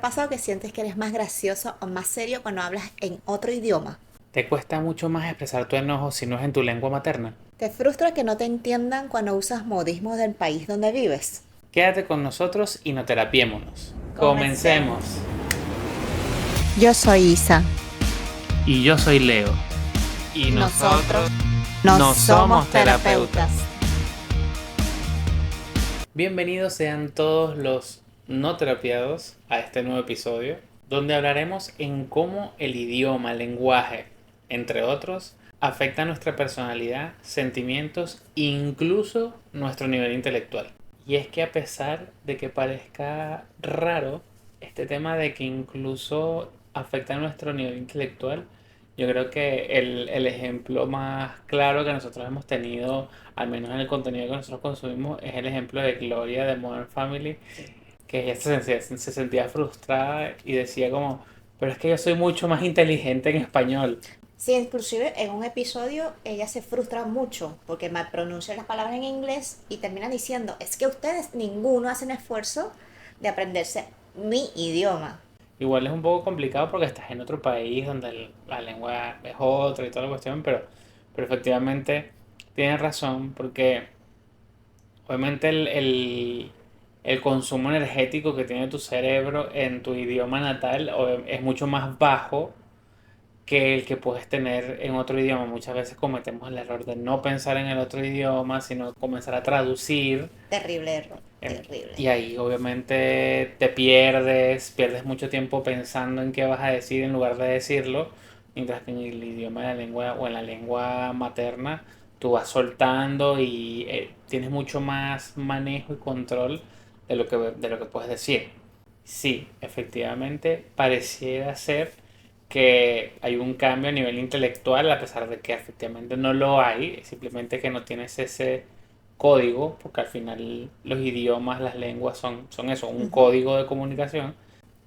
pasado que sientes que eres más gracioso o más serio cuando hablas en otro idioma? ¿Te cuesta mucho más expresar tu enojo si no es en tu lengua materna? ¿Te frustra que no te entiendan cuando usas modismos del país donde vives? Quédate con nosotros y no terapiémonos. Comencemos. Comencemos. Yo soy Isa Y yo soy Leo. Y y nosotros nosotros no no somos somos terapeutas. terapeutas. Bienvenidos sean todos los no terapiados a este nuevo episodio, donde hablaremos en cómo el idioma, el lenguaje, entre otros, afecta nuestra personalidad, sentimientos e incluso nuestro nivel intelectual. Y es que a pesar de que parezca raro, este tema de que incluso afecta nuestro nivel intelectual, yo creo que el ejemplo más claro que nosotros hemos tenido, al menos en el contenido que nosotros consumimos, es el ejemplo de Gloria de Modern Family, que ella se sentía frustrada y decía como, pero es que yo soy mucho más inteligente en español. Sí, inclusive en un episodio ella se frustra mucho porque mal pronuncia las palabras en inglés y termina diciendo, es que ustedes ninguno hacen esfuerzo de aprenderse mi idioma. Igual es un poco complicado porque estás en otro país donde la lengua es otra y toda la cuestión, pero efectivamente tienes razón porque obviamente el consumo energético que tiene tu cerebro en tu idioma natal es mucho más bajo que el que puedes tener en otro idioma. Muchas veces cometemos el error de no pensar en el otro idioma, sino comenzar a traducir. Terrible error, en- terrible. y ahí obviamente te pierdes mucho tiempo pensando en qué vas a decir en lugar de decirlo, mientras que en el idioma de la lengua o en la lengua materna tú vas soltando y tienes mucho más manejo y control de lo que puedes decir. Sí, efectivamente pareciera ser que hay un cambio a nivel intelectual, a pesar de que efectivamente no lo hay, simplemente que no tienes ese código, porque al final los idiomas, las lenguas son eso, un Ujú. código de comunicación.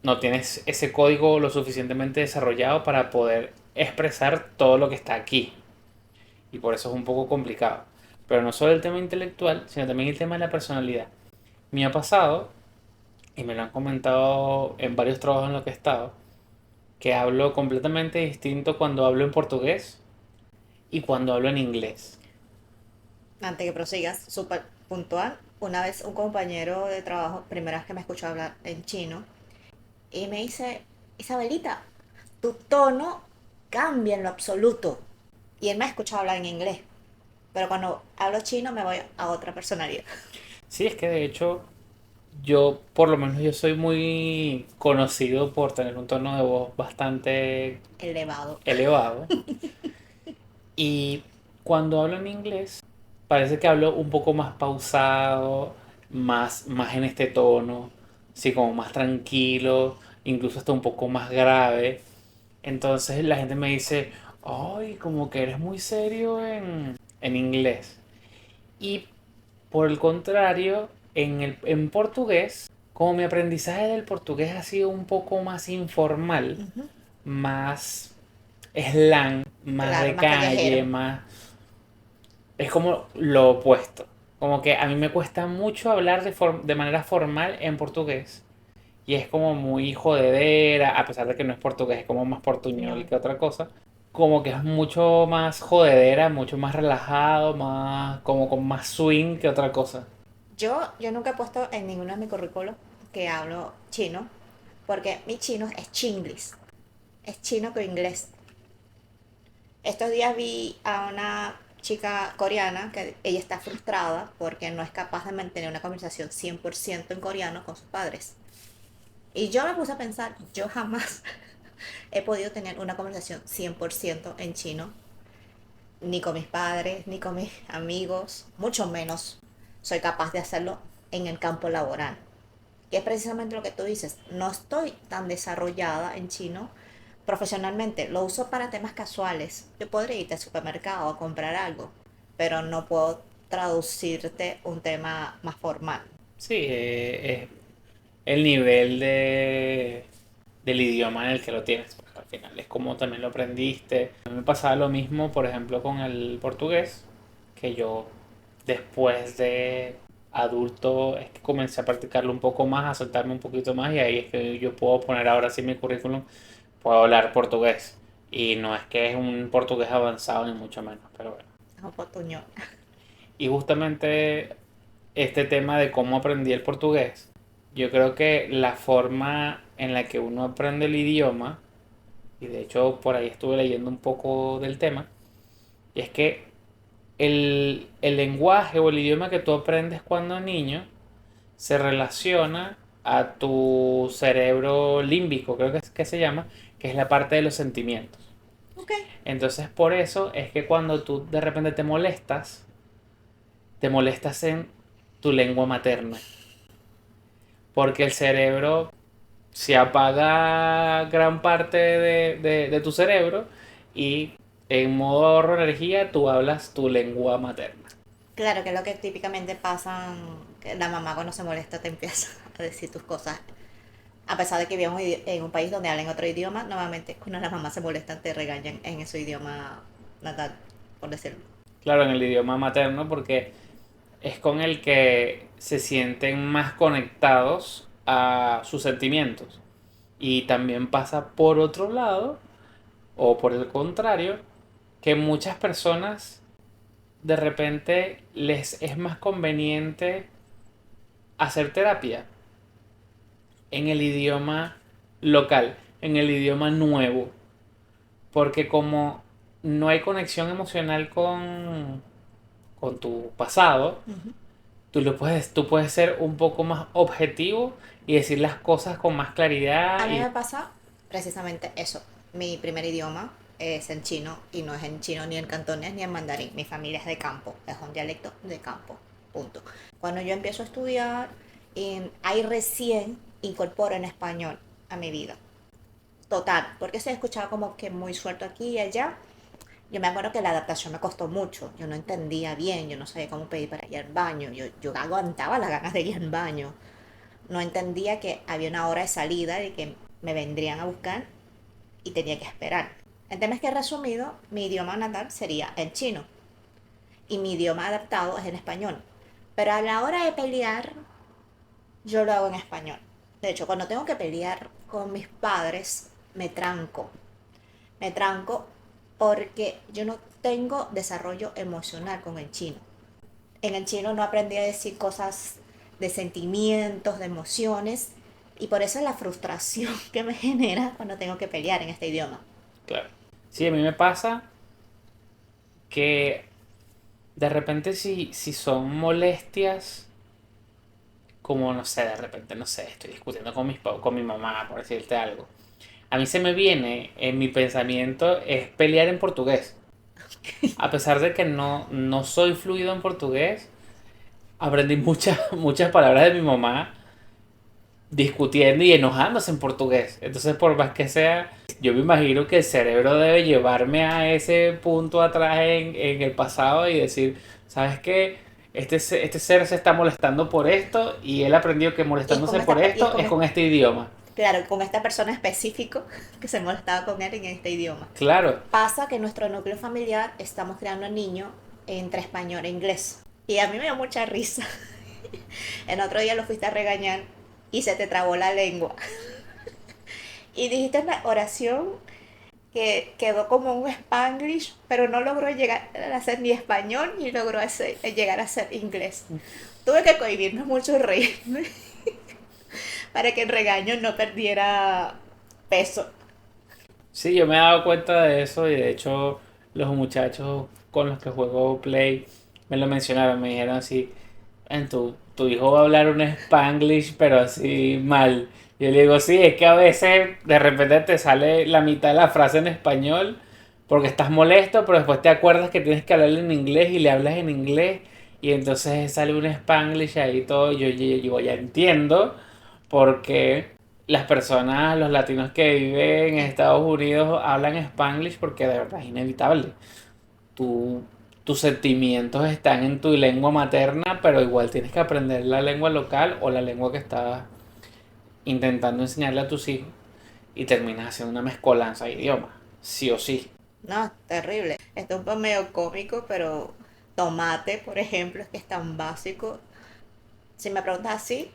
No tienes ese código lo suficientemente desarrollado para poder expresar todo lo que está aquí. Y por eso es un poco complicado. Pero no solo el tema intelectual, sino también el tema de la personalidad. Me ha pasado, y me lo han comentado en varios trabajos en los que he estado, que hablo completamente distinto cuando hablo en portugués y cuando hablo en inglés. Antes que prosigas, súper puntual. Una vez un compañero de trabajo, primera vez que me escuchó hablar en chino, y me dice, Isabelita, tu tono cambia en lo absoluto. Y él me ha escuchado hablar en inglés, pero cuando hablo chino me voy a otra personalidad. Sí, es que de hecho yo, por lo menos yo soy muy conocido por tener un tono de voz bastante Elevado. elevado. Y cuando hablo en inglés, parece que hablo un poco más pausado, más en este tono, sí, como más tranquilo, incluso hasta un poco más grave. Entonces la gente me dice, ay, como que eres muy serio en inglés. Y por el contrario, en portugués, como mi aprendizaje del portugués ha sido un poco más informal, Ujú. más slang, más Claro, de más calle, callejero. más... Es como lo opuesto. Como que a mí me cuesta mucho hablar de manera formal en portugués. Y es como muy jodedera, a pesar de que no es portugués, es como más portuñol Ñol. que otra cosa. Como que es mucho más jodedera, mucho más relajado, más como con más swing que otra cosa. Yo nunca he puesto en ninguno de mis currículos que hablo chino, porque mi chino es chinglis, es chino con inglés. Estos días vi a una chica coreana que ella está frustrada porque no es capaz de mantener una conversación 100% en coreano con sus padres. Y yo me puse a pensar, yo jamás he podido tener una conversación 100% en chino, ni con mis padres, ni con mis amigos, mucho menos soy capaz de hacerlo en el campo laboral. Que es precisamente lo que tú dices, no estoy tan desarrollada en chino profesionalmente, lo uso para temas casuales. Yo podría irte al supermercado a comprar algo, pero no puedo traducirte un tema más formal. Sí, es el nivel del idioma en el que lo tienes. Pues, al final es como también lo aprendiste. A mí me pasaba lo mismo, por ejemplo, con el portugués, que yo después de adulto es que comencé a practicarlo un poco más, a soltarme un poquito más y ahí es que yo puedo poner ahora sí en mi currículum, puedo hablar portugués. Y no es que es un portugués avanzado ni mucho menos, pero bueno. Es un potuño. Y justamente este tema de cómo aprendí el portugués, yo creo que la forma en la que uno aprende el idioma, y de hecho por ahí estuve leyendo un poco del tema, y es que el lenguaje o el idioma que tú aprendes cuando niño se relaciona a tu cerebro límbico, creo que se llama, que es la parte de los sentimientos. Ok. Entonces por eso es que cuando tú de repente te molestas en tu lengua materna, porque el cerebro se apaga gran parte de tu cerebro y en modo ahorro de energía tú hablas tu lengua materna. Claro que es lo que típicamente pasa, que la mamá cuando se molesta te empieza a decir tus cosas. A pesar de que vivimos en un país donde hablan otro idioma, normalmente cuando las mamás se molestan te regañan en su idioma natal, por decirlo. Claro, en el idioma materno porque es con el que se sienten más conectados a sus sentimientos. Y también pasa por otro lado, o por el contrario, que muchas personas de repente les es más conveniente hacer terapia en el idioma local, en el idioma nuevo, porque como no hay conexión emocional con tu pasado, Ujú. tú puedes ser un poco más objetivo y decir las cosas con más A claridad mí me y pasa precisamente eso. Mi primer idioma es en chino y no es en chino ni en cantonés ni en mandarín. Mi familia es de campo, es un dialecto de campo. Punto. Cuando yo empiezo a estudiar, ahí recién incorporo en español a mi vida. Total, porque se escuchaba como que muy suelto aquí y allá. Yo me acuerdo que la adaptación me costó mucho. Yo no entendía bien, yo no sabía cómo pedir para ir al baño. Yo aguantaba las ganas de ir al baño. No entendía que había una hora de salida y que me vendrían a buscar y tenía que esperar. El tema es que resumido, mi idioma natal sería el chino y mi idioma adaptado es el español. Pero a la hora de pelear, yo lo hago en español. De hecho, cuando tengo que pelear con mis padres, me tranco. Me tranco porque yo no tengo desarrollo emocional con el chino. En el chino no aprendí a decir cosas de sentimientos, de emociones, y por eso es la frustración que me genera cuando tengo que pelear en este idioma. claro. Sí, a mí me pasa que de repente si son molestias, como no sé, de repente, no sé, estoy discutiendo con mi mamá, por decirte algo. A mí se me viene en mi pensamiento es pelear en portugués. A pesar de que no soy fluido en portugués, aprendí muchas palabras de mi mamá discutiendo y enojándose en portugués. Entonces, por más que sea, yo me imagino que el cerebro debe llevarme a ese punto atrás en el pasado y decir, ¿sabes qué? Este ser se está molestando por esto y él aprendió que Y es con molestándose por esto es con este idioma. claro, con esta persona específico que se molestaba con él en este idioma. Claro, Pasa que en nuestro núcleo familiar estamos creando un niño entre español e inglés. Y a mí me dio mucha risa. El otro día lo fuiste a regañar y se te trabó la lengua. Y dijiste una oración que quedó como un spanglish, pero no logró llegar a ser ni español ni logró llegar a ser inglés. Tuve que cohibirme mucho reírme para que el regaño no perdiera peso. sí, yo me he dado cuenta de eso y de hecho los muchachos con los que juego Play me lo mencionaron, me dijeron así, en tu hijo va a hablar un Spanglish pero así mal. Yo le digo, sí, es que a veces de repente te sale la mitad de la frase en español porque estás molesto, pero después te acuerdas que tienes que hablarle en inglés y le hablas en inglés y entonces sale un Spanglish ahí todo, yo ya entiendo porque las personas, los latinos que viven en Eh, Estados Unidos hablan Spanglish porque de verdad es inevitable. Tu- tus sentimientos están en tu lengua materna, pero igual tienes que aprender la lengua local o la lengua que estás intentando enseñarle a tus hijos y terminas haciendo una mezcolanza de idiomas, sí o sí. no, terrible. Esto es un poco medio cómico, pero tomate, por ejemplo, es que es tan básico. Si me preguntas así,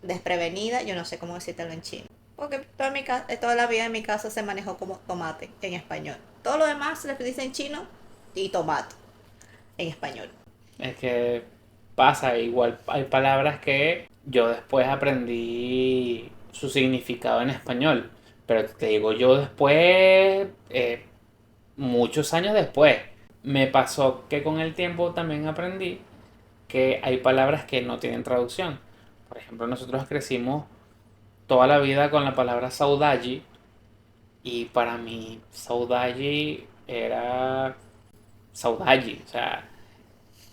desprevenida, yo no sé cómo decírtelo en chino. Porque toda la vida en mi casa se manejó como tomate en español. Todo lo demás se le dice en chino y tomate en español. Es que pasa, igual hay palabras que yo después aprendí su significado en español, pero te digo yo después, muchos años después, me pasó que con el tiempo también aprendí que hay palabras que no tienen traducción. Por ejemplo, nosotros crecimos toda la vida con la palabra saudade y para mí saudade era saudade, o sea,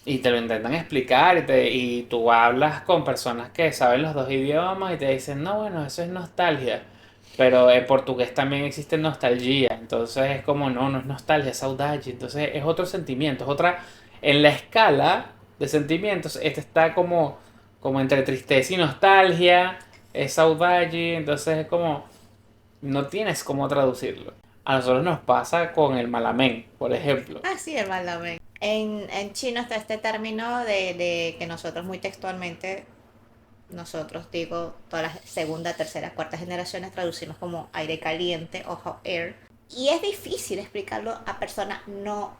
y te lo intentan explicar y tú hablas con personas que saben los dos idiomas y te dicen, no, bueno, eso es nostalgia. Pero en portugués también existe nostalgia. Entonces es como, no, no es nostalgia, es saudade. Entonces es otro sentimiento, es otra... En la escala de sentimientos, este está como entre tristeza y nostalgia, es saudade. Entonces es como, no tienes cómo traducirlo. A nosotros nos pasa con el malamén, por ejemplo. Ah, sí, el malamen. En chino está este término de que nosotros muy textualmente, nosotros digo, todas las segunda, tercera, cuarta generaciones traducimos como aire caliente o hot air. Y es difícil explicarlo a personas no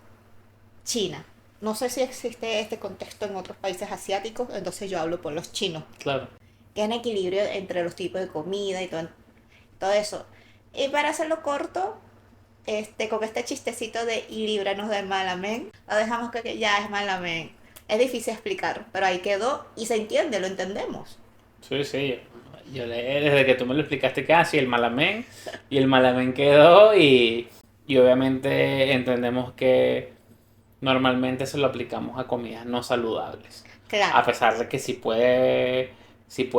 chinas. No sé si existe este contexto en otros países asiáticos, entonces yo hablo por los chinos, Claro. que es un equilibrio entre los tipos de comida y todo eso. Y para hacerlo corto, con este chistecito de y líbranos del mal, amén, lo dejamos que ya es mal, amén. Es difícil explicar, pero ahí quedó y se entiende, lo entendemos. Sí, sí. Desde que tú me lo explicaste casi el malamén y el malamén quedó y obviamente entendemos que normalmente se lo aplicamos a comidas no saludables. A Claro, pesar de que sí puede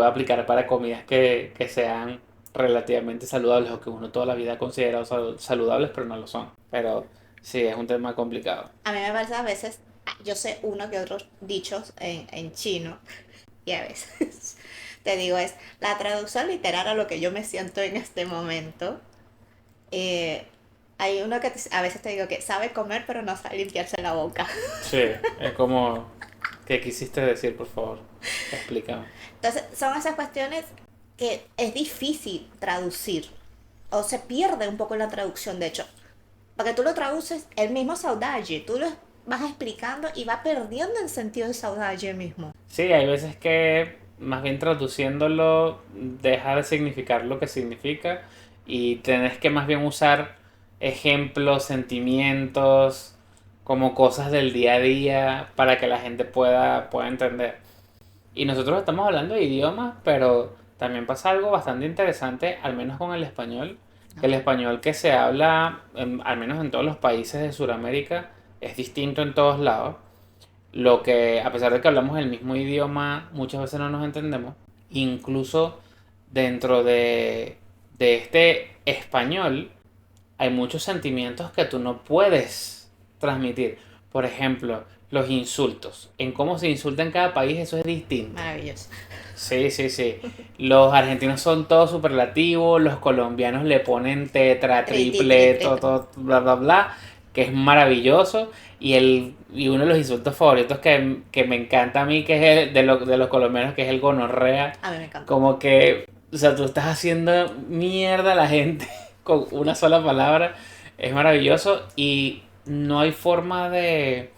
aplicar para comidas que sean relativamente saludables o que uno toda la vida ha considerado saludables, pero no lo son. Pero sí, es un tema complicado. a mí me parece a veces, yo sé uno que otros dichos en chino y a veces te digo es la traducción literal a lo que yo me siento en este momento. eh, Hay uno que a veces te digo que sabe comer pero no sabe limpiarse la boca. Sí, es como... ¿Qué quisiste decir, por favor? Explícame. Entonces, son esas cuestiones que es difícil traducir o se pierde un poco en la traducción, de hecho. Porque tú lo traduces el mismo saudade, tú lo vas explicando y va perdiendo el sentido de saudade mismo. Sí, hay veces que más bien traduciéndolo deja de significar lo que significa y tenés que más bien usar ejemplos, sentimientos, como cosas del día a día para que la gente pueda entender. Y nosotros estamos hablando de idiomas, pero también pasa algo bastante interesante, al menos con el español, que el español que se habla, al menos en todos los países de Sudamérica, es distinto en todos lados. Lo que, a pesar de que hablamos el mismo idioma, muchas veces no nos entendemos. Incluso dentro de este español hay muchos sentimientos que tú no puedes transmitir. Por ejemplo, los insultos. En cómo se insulta en cada país, eso es distinto. Maravilloso. Sí, sí, sí. Los argentinos son todos superlativos, los colombianos le ponen tetra, Tri, ti, tri, triple, tri. todo, bla, bla, bla, que es maravilloso. Y uno de los insultos favoritos que me encanta a mí, que es de los colombianos, que es el gonorrea. A mí me encanta. Como que, o sea, tú estás haciendo mierda a la gente con una sola palabra. Es maravilloso y no hay forma de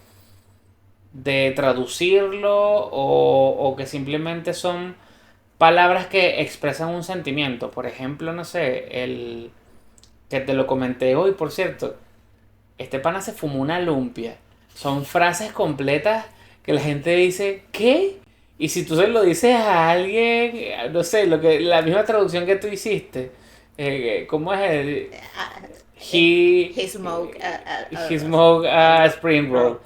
traducirlo o que simplemente son palabras que expresan un sentimiento. Por ejemplo, no sé, el que te lo comenté hoy, por cierto, este pana se fumó una lumpia. Son frases completas que la gente dice, ¿qué? Y si tú se lo dices a alguien, no sé, la misma traducción que tú hiciste, ¿cómo es el? Ah, He, he smoke he smoked a spring roll. roll.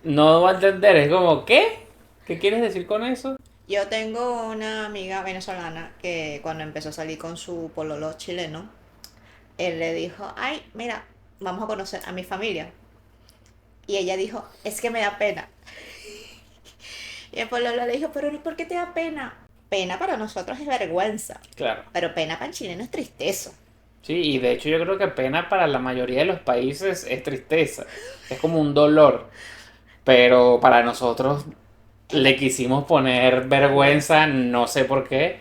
No va a entender, es como, ¿qué? ¿Qué quieres decir con eso? Yo tengo una amiga venezolana que cuando empezó a salir con su pololo chileno, él le dijo, ay, mira, vamos a conocer a mi familia. Y ella dijo, es que me da pena. Y el pololo le dijo, pero ¿por qué te da pena? Pena para nosotros es vergüenza, Claro. pero pena para el chileno es tristeza. Sí, y de hecho yo creo que pena para la mayoría de los países es tristeza. Es como un dolor. Pero para nosotros Le quisimos poner vergüenza, no sé por qué,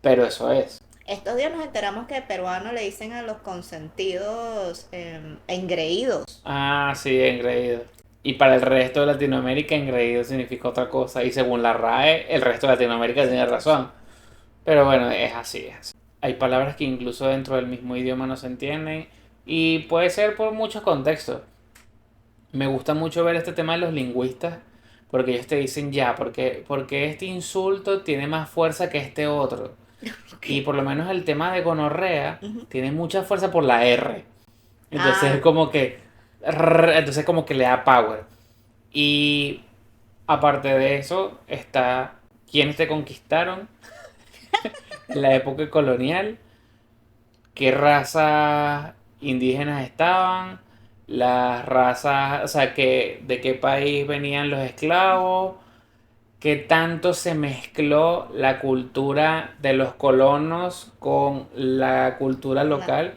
pero eso es. Estos días nos enteramos que peruano le dicen a los consentidos engreídos. Ah, sí, engreído. Y para el resto de Latinoamérica, engreído significa otra cosa. Y según la RAE, el resto de Latinoamérica tiene razón. Pero bueno, es así, es así. Hay palabras que incluso dentro del mismo idioma no se entienden. Y puede ser por muchos contextos. Me gusta mucho ver este tema de los lingüistas. Porque ellos te dicen ya, porque este insulto tiene más fuerza que este otro. Y Ok. por lo menos el tema de gonorrea Ujú. tiene mucha fuerza por la R. Entonces es Ah, como que. Entonces como que le da power. Y aparte de eso, está quiénes te conquistaron en la época colonial, qué razas indígenas estaban, las razas, o sea, de qué país venían los esclavos, qué tanto se mezcló la cultura de los colonos con la cultura la- local.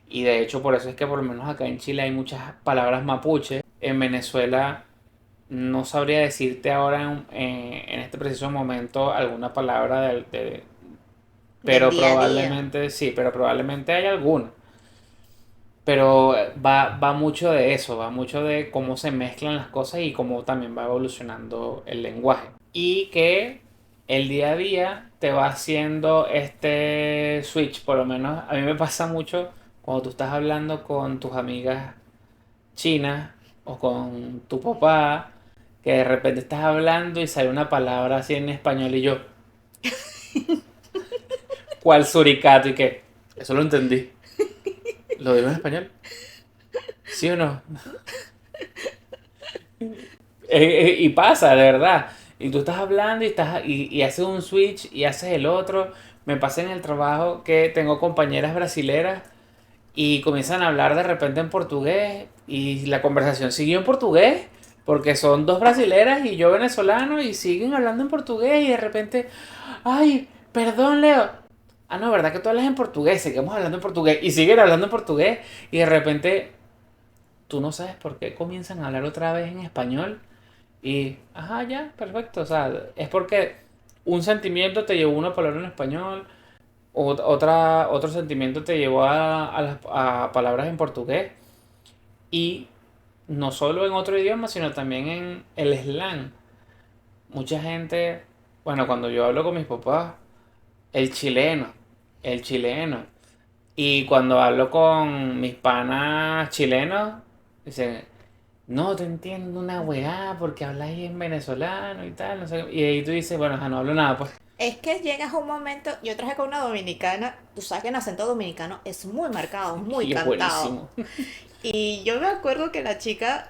Y de hecho, por eso es que por lo menos acá en Chile hay muchas palabras mapuche. En Venezuela no sabría decirte ahora en este preciso momento alguna palabra del pero día a día. probablemente sí, pero probablemente hay alguna. Pero va mucho de eso, va mucho de cómo se mezclan las cosas y cómo también va evolucionando el lenguaje. Y que el día a día te va haciendo este switch, por lo menos a mí me pasa mucho cuando tú estás hablando con tus amigas chinas o con tu papá, que de repente estás hablando y sale una palabra así en español y yo, ¿cuál suricato? Y que, eso lo entendí. ¿Lo digo en español? ¿Sí o no? Y pasa, de verdad. Y tú estás hablando y haces un switch y haces el otro. Me pasa en el trabajo que tengo compañeras brasileras y comienzan a hablar de repente en portugués y la conversación siguió en portugués porque son dos brasileras y yo venezolano y siguen hablando en portugués y de repente, ay, perdón Leo. Ah, no, ¿verdad que tú hablas en portugués? Seguimos hablando en portugués y siguen hablando en portugués y de repente tú no sabes por qué comienzan a hablar otra vez en español y, ajá, ya, perfecto. O sea, es porque un sentimiento te llevó a una palabra en español, otro sentimiento te llevó a palabras en portugués y no solo en otro idioma, sino también en el slang. Mucha gente, bueno, cuando yo hablo con mis papás, el chileno, el chileno. Y cuando hablo con mis panas chilenos, dicen, no te entiendo una weá porque habláis en venezolano y tal, no sé. Y ahí tú dices, bueno, no hablo nada, pues. Es que llegas a un momento, yo traje con una dominicana, tú sabes que el acento dominicano es muy marcado, es muy Y es cantado. buenísimo. Y yo me acuerdo que la chica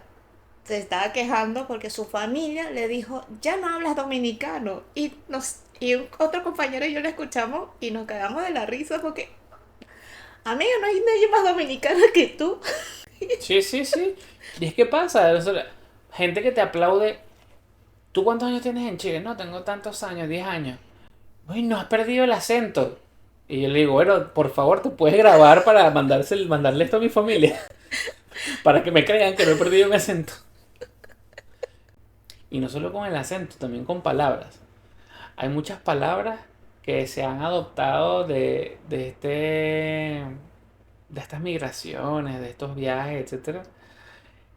se estaba quejando porque su familia le dijo, ya no hablas dominicano. Y otro compañero y yo le escuchamos y nos cagamos de la risa porque, amiga, no hay nadie más dominicana que tú. Sí, sí, sí. Y es que pasa, o sea, gente que te aplaude. ¿Tú cuántos años tienes en Chile? No, tengo tantos años, 10 años. Uy, no has perdido el acento. Y yo le digo, bueno, por favor, te puedes grabar para mandarle esto a mi familia. Para que me crean que no he perdido mi acento. Y no solo con el acento, también con palabras. Hay muchas palabras que se han adoptado de estas migraciones, de estos viajes, etcétera,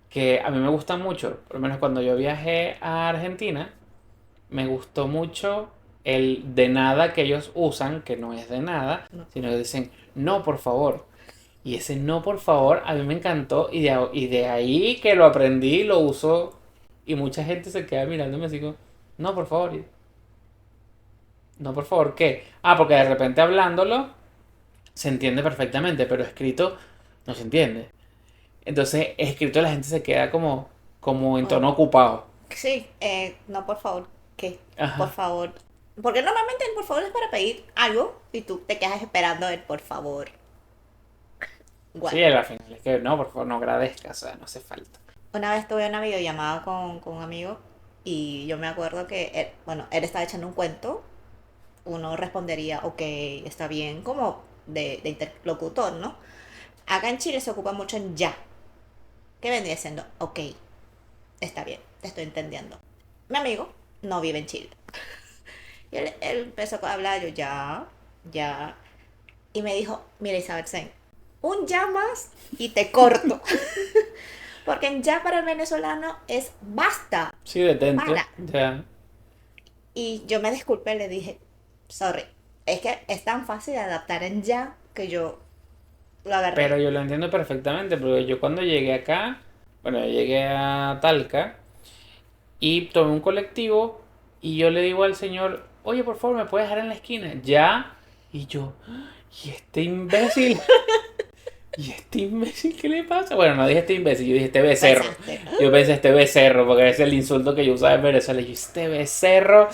que a mí me gustan mucho. Por lo menos cuando yo viajé a Argentina, me gustó mucho el de nada que ellos usan, que no es de nada, No. sino que dicen no, por favor. Y ese no, por favor, a mí me encantó y de ahí que lo aprendí, lo uso y mucha gente se queda mirándome así como, no, por favor. No, por favor, ¿qué? Ah, porque de repente hablándolo se entiende perfectamente, pero escrito no se entiende. Entonces, escrito la gente se queda como en Bueno, tono ocupado. sí, no, por favor, ¿qué? Por Ajá. favor. Porque normalmente el por favor es para pedir algo y tú te quedas esperando el por favor. Igual. Sí, al final es que no, por favor, no agradezca, o sea, no hace falta. Una vez tuve una videollamada con un amigo y yo me acuerdo que, bueno, él estaba echando un cuento, uno respondería, ok, está bien, como de interlocutor, ¿no? Acá en Chile se ocupa mucho en ya, que vendría siendo, ok, está bien, te estoy entendiendo. Mi amigo no vive en Chile. Y él empezó a hablar, yo ya. Y me dijo, mira Isabel Sen, un ya más y te corto. Porque en ya para el venezolano es basta, Sí, detente. para. Ya. Y yo me disculpé, le dije, sorry, es que es tan fácil de adaptar en ya que yo lo Pero agarré. yo lo entiendo perfectamente, porque yo cuando llegué acá, bueno, yo llegué a Talca y tomé un colectivo y yo le digo al señor, oye, por favor, ¿me puedes dejar en la esquina? Ya. Y yo, ¿y este imbécil? ¿Y este imbécil qué le pasa? Bueno, no dije este imbécil, yo dije este becerro. Pensaste, Yo pensé este becerro, porque es el insulto que yo usaba en Venezuela. Y yo, este becerro.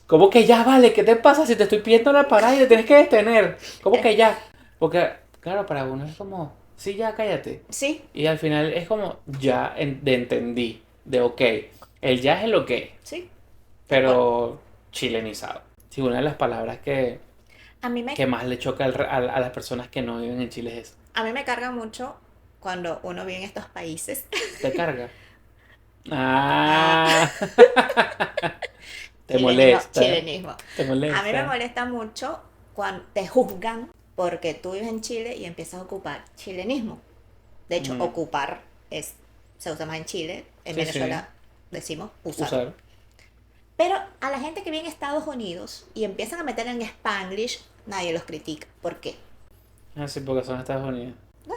¿Cómo que ya vale? ¿Qué te pasa si te estoy pidiendo la parada y te tienes que detener? ¿Cómo que ya? Porque, claro, para uno es como, sí, ya cállate. sí, Y al final es como, ya de entendí, de ok. El ya es el ok, sí, tal cual. pero chilenizado. Sí, una de las palabras A mí me, que más le choca a las personas que no viven en Chile es esa. a mí me carga mucho cuando uno vive en estos países. Te carga. Ah, Ah, te chilenismo, molesta, chilenismo. te A mí me molesta. molesta mucho cuando te juzgan porque tú vives en Chile y empiezas a ocupar chilenismo. De hecho, Mm, ocupar se usa más en Chile. En sí, sí, Venezuela decimos usar. usar. Pero a la gente que vive en Estados Unidos y empiezan a meter en Spanglish, nadie los critica. ¿Por qué? Así porque son Estados Unidos. ¿No?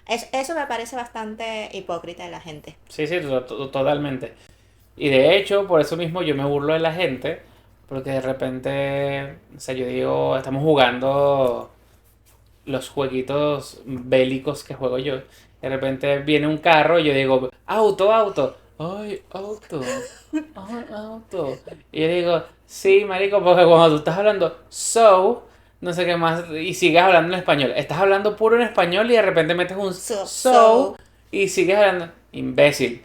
Eso me parece bastante hipócrita de la gente. Sí, sí, totalmente. Y de hecho, por eso mismo yo me burlo de la gente, porque de repente, o sea, yo digo, estamos jugando los jueguitos bélicos que juego yo. De repente viene un carro y yo digo, auto, auto. Ay, auto. Ay, auto. Y yo digo, sí, marico, porque cuando tú estás hablando so, no sé qué más, y sigues hablando en español. Estás hablando puro en español y de repente metes un so So, y sigues hablando. Imbécil.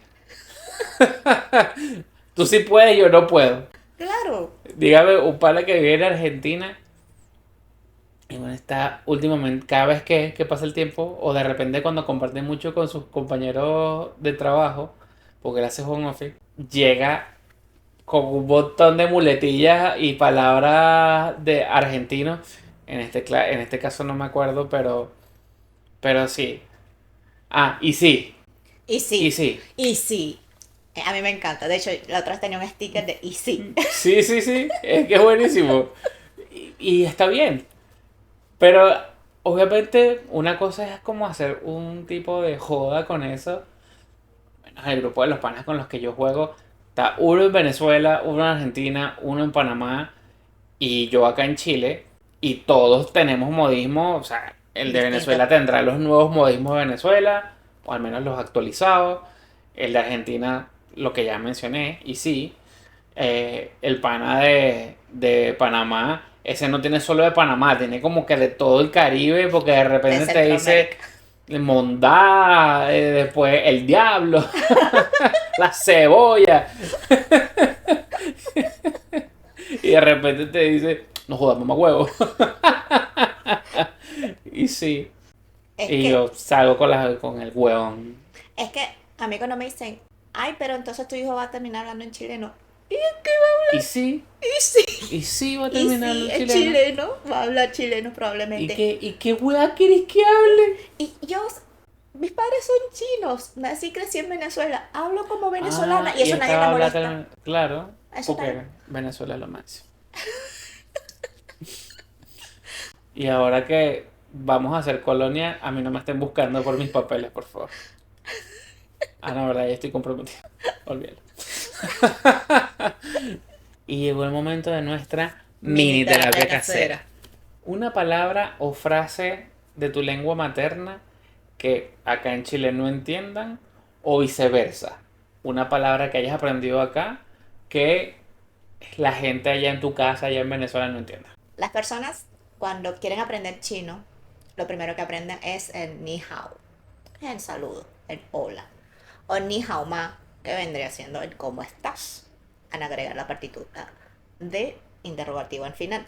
Tú sí puedes, yo no puedo. claro. Dígame, un pana que vive en Argentina. Y bueno, está últimamente, cada vez que pasa el tiempo, o de repente cuando comparte mucho con sus compañeros de trabajo, porque él hace home office, llega con un montón de muletillas y palabras de argentinos. En este caso no me acuerdo, pero sí. Ah, y sí, Y y sí, sí. y sí. A mí me encanta. De hecho, la otra vez tenía un sticker de y sí. Sí, sí, sí, es que es buenísimo. Y está bien. Pero obviamente una cosa es como hacer un tipo de joda con eso. Bueno, el grupo de los panas con los que yo juego está uno en Venezuela, uno en Argentina, uno en Panamá y yo acá en Chile. Y todos tenemos modismos, o sea, el de Distinto. Venezuela tendrá los nuevos modismos de Venezuela, o al menos los actualizados. El de Argentina, lo que ya mencioné, y sí. El pana de Panamá, ese no tiene solo de Panamá, tiene como que de todo el Caribe, porque de De repente te dice Centroamérica. Mondá, después el diablo, la cebolla, y de repente te dice, no jodas, mamá huevo. Y sí, Es y que, yo salgo con el huevón. es que a mí cuando me dicen, ay, pero entonces tu hijo va a terminar hablando en chileno. ¿Y qué va a Y hablar? sí, Y sí, y sí va a y terminar sí, en es chileno. chileno. Va a hablar chileno probablemente. Y qué hueá querés que hable? Y yo, mis padres son chinos. Nací y crecí en Venezuela. Hablo como Ah, venezolana y y eso a nadie le estaba molesta. hablando, claro, A eso nadie. porque Venezuela es lo máximo. Y ahora que vamos a hacer colonia, a mí no me estén buscando por mis papeles, por favor. Ah, no, verdad, ya estoy comprometido. Olvídalo. Y llegó el momento de nuestra Mini mini terapia terapia casera. casera. Una palabra o frase de tu lengua materna que acá en Chile no entiendan o viceversa. Una palabra que hayas aprendido acá que la gente allá en tu casa, allá en Venezuela, no entienda. Las personas cuando quieren aprender chino, lo primero que aprenden es el ni hao, que es el saludo, el hola. O ni hao ma, que vendría siendo el cómo estás, al agregar la partitura de interrogativo al final.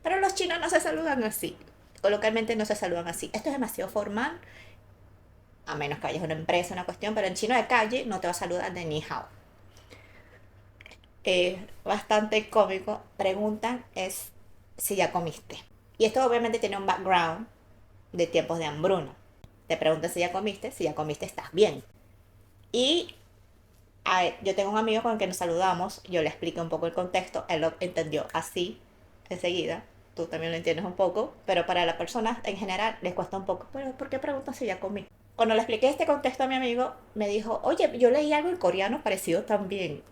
Pero los chinos no se saludan así. Coloquialmente no se saludan así. Esto es demasiado formal, a menos que vayas a una empresa, una cuestión, pero en chino de calle no te va a saludar de ni hao. bastante cómico, preguntan es si ya comiste. Y esto obviamente tiene un background de tiempos de hambruna. Te preguntan si ya comiste estás bien. Y yo tengo un amigo con el que nos saludamos, yo le expliqué un poco el contexto, él lo entendió así enseguida, tú también lo entiendes un poco, pero para las personas en general les cuesta un poco, pero ¿por qué preguntas si ya comí? Cuando le expliqué este contexto a mi amigo, me dijo, oye, yo leí algo en coreano parecido también.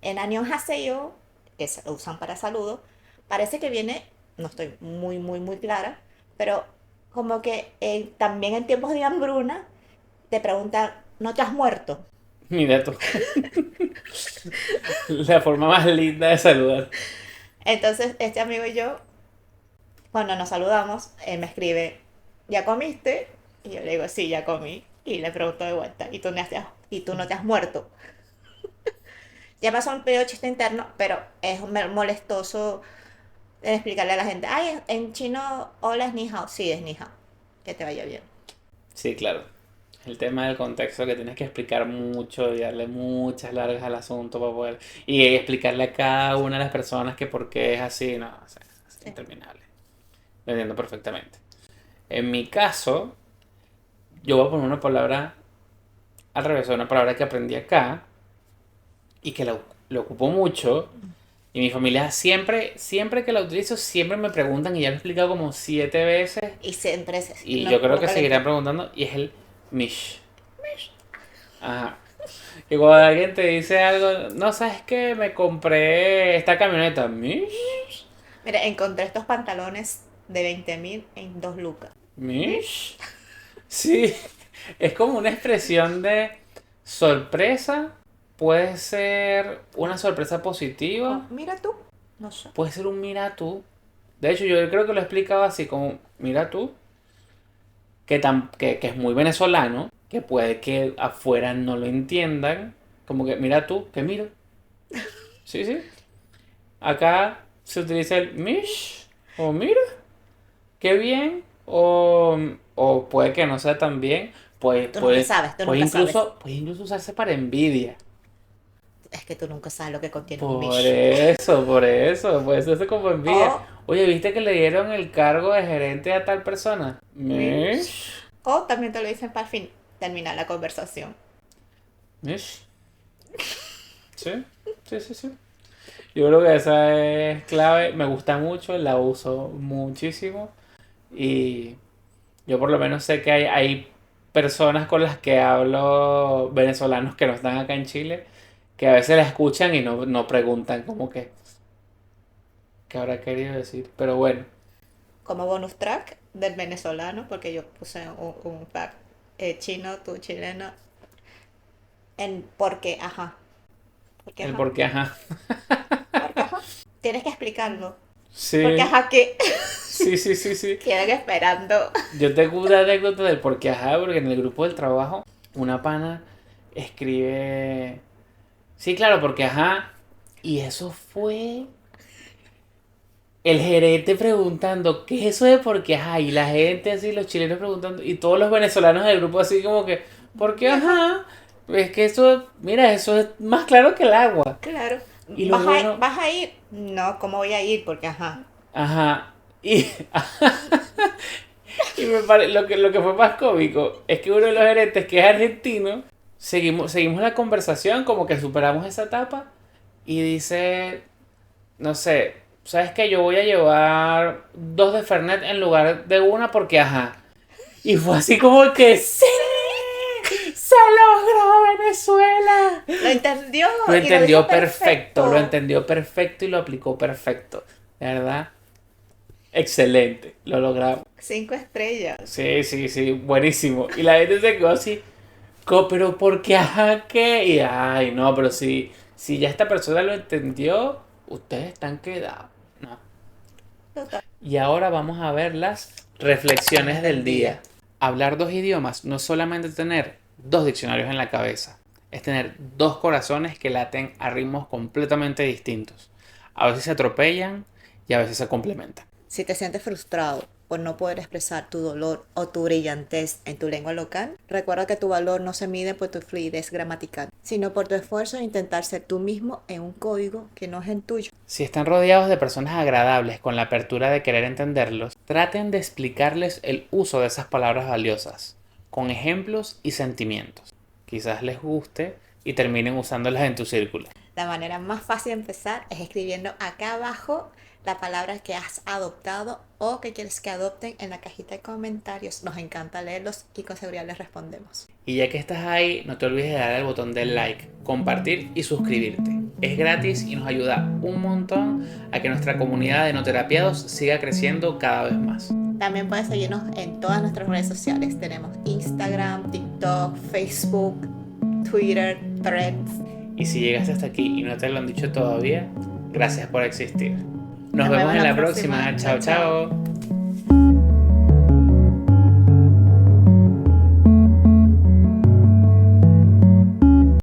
En Annyeonghaseyo, que se lo usan para saludos, parece que viene, no estoy muy clara, pero como que también en tiempos de hambruna te preguntan, ¿no te has muerto? Mira tú. La forma más linda de saludar. Entonces, este amigo y yo, cuando nos saludamos, él me escribe, ¿ya comiste? Y yo le digo, sí, ya comí. Y le pregunto de vuelta, ¿y tú no te has muerto? Ya pasó un pedo chiste interno, pero es molestoso explicarle a la gente, ay, en chino, hola es ni hao. Sí, es ni hao. Que te vaya bien. Sí, claro. El tema del contexto que tienes que explicar mucho y darle muchas largas al asunto para poder... Y explicarle a cada una de las personas que por qué es así, no, o sea, es Sí. interminable. Lo entiendo perfectamente. En mi caso, yo voy a poner una palabra al revés, una palabra que aprendí acá y que lo ocupo mucho. Y mi familia siempre que la utilizo, siempre me preguntan y ya lo he explicado como 7 veces. Y siempre Y yo no, creo que nunca lo seguirán entiendo. preguntando y es el mish. Ajá. Y cuando alguien te dice algo, no sabes qué, me compré esta camioneta. ¿Mish? Mira, encontré estos pantalones de 20.000 en 2 lucas. ¿Mish? Sí, es como una expresión de sorpresa. Puede ser una sorpresa Oh, positiva. mira tú. No sé. Puede ser un mira tú. De hecho, yo creo que lo explicaba así como, mira tú, que es muy venezolano, que puede que afuera no lo entiendan. Como que, mira tú, que miro. Sí, sí. Acá se utiliza el mish o mira, qué bien. O puede que no sea tan bien. Tú nunca sabes. Puede incluso usarse para envidia. Es que tú nunca sabes lo que contiene un Por mish. eso, por eso. Puede ser como envidia. O Oye, ¿viste que le dieron el cargo de gerente a tal persona? mish. Mish. O también te lo dicen para fin terminar la conversación. Mish. Sí, sí, sí, sí. Yo creo que esa es clave. Me gusta mucho, la uso muchísimo. Y yo por lo menos sé que hay personas con las que hablo, venezolanos que no están acá en Chile, que a veces la escuchan y no preguntan como que qué habrá querido decir. Pero bueno, Como bonus track del venezolano, porque yo puse un pack chino, tú chileno, en porque, ajá. Porque, el ajá. por qué, ajá. Porque, ajá. Tienes que explicarlo. Porque, Sí, ajá, que sí, sí, sí, sí. quedan esperando. Yo tengo una anécdota del por qué, ajá, porque en el grupo del trabajo, una pana escribe. Sí, claro, porque ajá. Y eso fue el gerente preguntando, ¿qué es eso de por qué ajá? Y la gente así, los chilenos preguntando, y todos los venezolanos del grupo así como que, ¿por qué Porque, ajá. ajá? Es que eso, mira, eso es más claro que el agua. Claro. Y lo bueno, ¿Vas a ir? No, ¿cómo voy a ir? Porque, ajá. ajá. Y, lo que fue más cómico es que uno de los gerentes, que es argentino, seguimos la conversación, como que superamos esa etapa, y dice, no sé, ¿sabes qué? Yo voy a llevar dos de Fernet en lugar de una porque ajá. Y fue así como que ¡sí! ¡Se logró Venezuela! Lo entendió Lo y lo dijo entendió perfecto, lo perfecto. entendió perfecto y lo aplicó perfecto. De verdad, excelente, lo logramos. 5 estrellas. Sí, sí, sí, buenísimo. Y la gente se quedó así, pero ¿por qué ajá qué? Y ay, no, pero si ya esta persona lo entendió, ustedes están quedados. No. Total. Y ahora vamos a ver las reflexiones del Del día. día. Hablar dos idiomas no es solamente tener dos diccionarios en la cabeza, es tener dos corazones que laten a ritmos completamente distintos. A veces se atropellan y a veces se complementan. Si te sientes frustrado, por no poder expresar tu dolor o tu brillantez en tu lengua local, recuerda que tu valor no se mide por tu fluidez gramatical, sino por tu esfuerzo en intentar ser tú mismo en un código que no es el tuyo. Si están rodeados de personas agradables con la apertura de querer entenderlos, traten de explicarles el uso de esas palabras valiosas, con ejemplos y sentimientos. Quizás les guste y terminen usándolas en tu círculo. La manera más fácil de empezar es escribiendo acá abajo la palabra que has adoptado o que quieres que adopten en la cajita de comentarios. Nos encanta leerlos y con seguridad les respondemos. Y ya que estás ahí, no te olvides de darle al botón del like, compartir y suscribirte. Es gratis y nos ayuda un montón a que nuestra comunidad de no terapiados siga creciendo cada vez más. También puedes seguirnos en todas nuestras redes sociales. Tenemos Instagram, TikTok, Facebook, Twitter, Threads. Y si llegaste hasta aquí y no te lo han dicho todavía, gracias por existir. Nos vemos en la próxima. Chao, chao.